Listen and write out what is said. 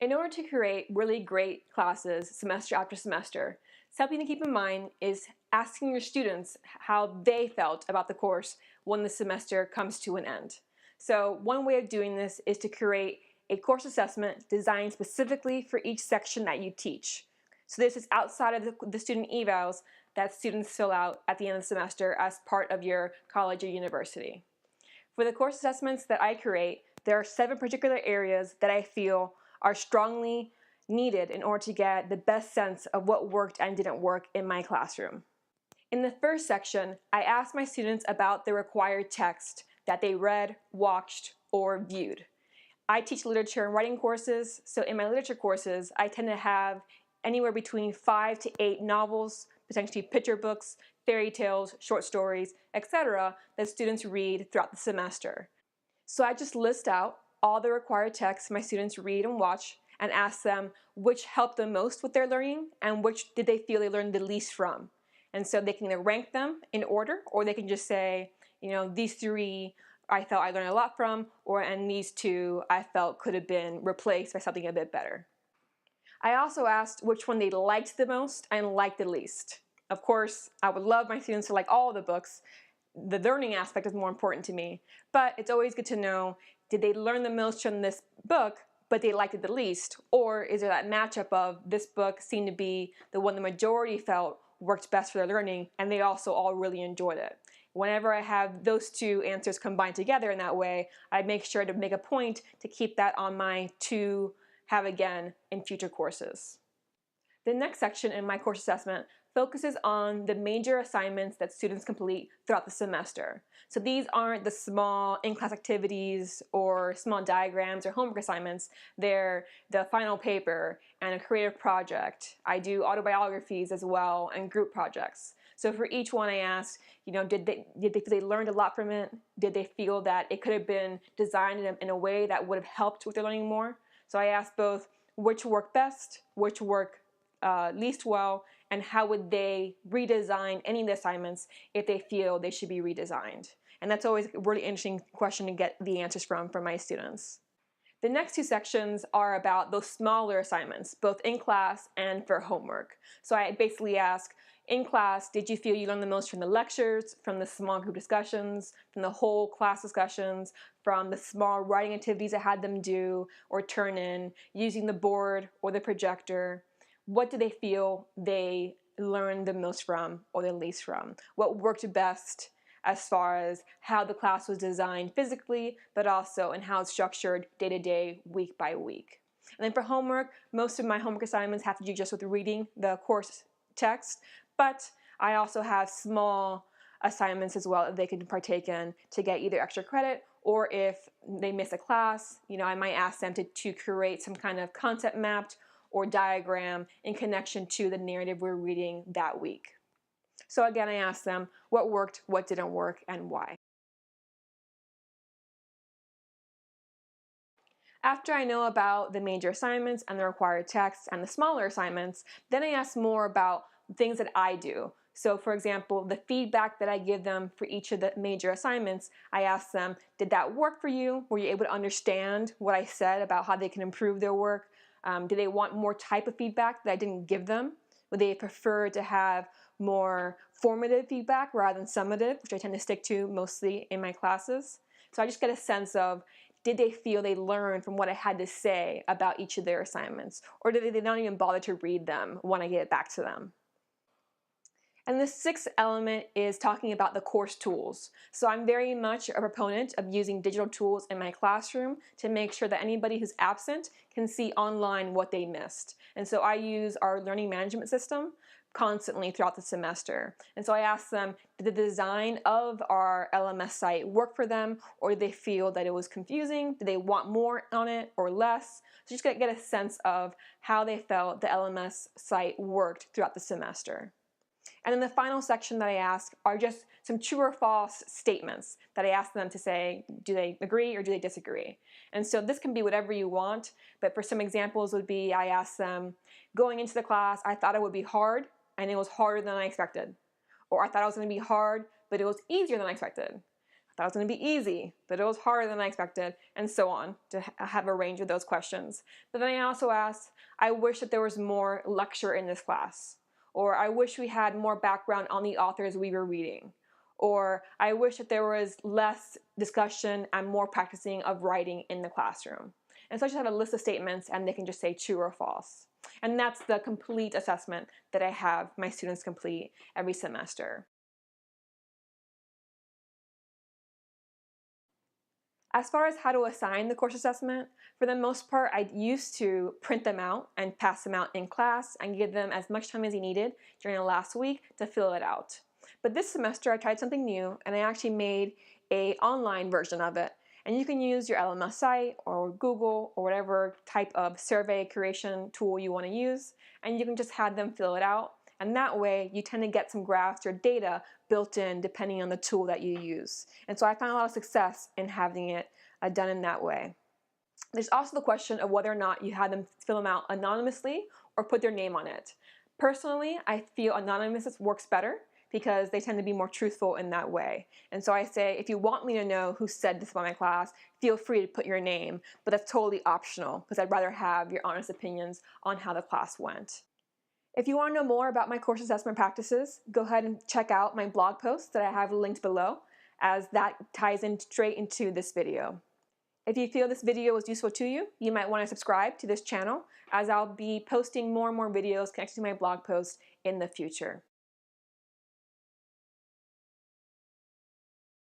In order to create really great classes semester after semester, something to keep in mind is asking your students how they felt about the course when the semester comes to an end. So one way of doing this is to create a course assessment designed specifically for each section that you teach. So this is outside of the student evals that students fill out at the end of the semester as part of your college or university. For the course assessments that I create, there are 7 particular areas that I feel are strongly needed in order to get the best sense of what worked and didn't work in my classroom. In the first section, I asked my students about the required text that they read, watched, or viewed. I teach literature and writing courses, so in my literature courses, I tend to have anywhere between 5 to 8 novels, potentially picture books, fairy tales, short stories, etc. that students read throughout the semester. So I just list out all the required texts my students read and watch and ask them which helped them most with their learning and which did they feel they learned the least from. And so they can either rank them in order, or they can just say, these 3 I felt I learned a lot from, and these 2 I felt could have been replaced by something a bit better. I also asked which one they liked the most and liked the least. Of course, I would love my students to like all of the books. The learning aspect is more important to me, but it's always good to know, did they learn the most from this book, but they liked it the least? Or is there that matchup of this book seemed to be the one the majority felt worked best for their learning, and they also all really enjoyed it? Whenever I have those 2 answers combined together in that way, I make sure to make a point to keep that on my to have again in future courses. The next section in my course assessment focuses on the major assignments that students complete throughout the semester. So these aren't the small in-class activities or small diagrams or homework assignments. They're the final paper and a creative project. I do autobiographies as well and group projects. So for each one I ask, did they learned a lot from it? Did they feel that it could have been designed in a way that would have helped with their learning more? So I ask both which worked best, which worked least well, and how would they redesign any of the assignments if they feel they should be redesigned. And that's always a really interesting question to get the answers from my students. The next 2 sections are about those smaller assignments, both in class and for homework. So I basically ask, in class, did you feel you learned the most from the lectures, from the small group discussions, from the whole class discussions, from the small writing activities I had them do or turn in, using the board or the projector? What do they feel they learned the most from or the least from? What worked best as far as how the class was designed physically, but also in how it's structured day to day, week by week. And then for homework, most of my homework assignments have to do just with reading the course text, but I also have small assignments as well that they can partake in to get either extra credit, or if they miss a class, I might ask them to create some kind of concept mapped or diagram in connection to the narrative we're reading that week. So again, I asked them what worked, what didn't work, and why. After I know about the major assignments and the required texts and the smaller assignments, then I ask more about things that I do. So for example, the feedback that I give them for each of the major assignments, I ask them, did that work for you? Were you able to understand what I said about how they can improve their work? Do they want more type of feedback that I didn't give them? Would they prefer to have more formative feedback rather than summative, which I tend to stick to mostly in my classes? So I just get a sense of, did they feel they learned from what I had to say about each of their assignments? Or did they not even bother to read them when I get it back to them? And the 6th element is talking about the course tools. So I'm very much a proponent of using digital tools in my classroom to make sure that anybody who's absent can see online what they missed. And so I use our learning management system constantly throughout the semester. And so I ask them, did the design of our LMS site work for them, or did they feel that it was confusing? Did they want more on it or less? So just get a sense of how they felt the LMS site worked throughout the semester. And then the final section that I ask are just some true or false statements that I ask them to say, do they agree or do they disagree? And so this can be whatever you want, but for some examples would be, I ask them, going into the class, I thought it would be hard, and it was harder than I expected. Or I thought it was going to be hard, but it was easier than I expected. That was going to be easy, but it was harder than I expected, and so on, to have a range of those questions. But then I also asked, I wish that there was more lecture in this class, or I wish we had more background on the authors we were reading, or I wish that there was less discussion and more practicing of writing in the classroom. And so I just have a list of statements, and they can just say true or false. And that's the complete assessment that I have my students complete every semester. As far as how to assign the course assessment, for the most part, I used to print them out and pass them out in class and give them as much time as you needed during the last week to fill it out. But this semester, I tried something new, and I actually made an online version of it. And you can use your LMS site or Google or whatever type of survey creation tool you want to use, and you can just have them fill it out. And that way, you tend to get some graphs or data built in depending on the tool that you use. And so I found a lot of success in having it done in that way. There's also the question of whether or not you have them fill them out anonymously or put their name on it. Personally, I feel anonymous works better because they tend to be more truthful in that way. And so I say, if you want me to know who said this about my class, feel free to put your name, but that's totally optional because I'd rather have your honest opinions on how the class went. If you want to know more about my course assessment practices, go ahead and check out my blog post that I have linked below, as that ties in straight into this video. If you feel this video was useful to you, you might want to subscribe to this channel, as I'll be posting more and more videos connected to my blog post in the future.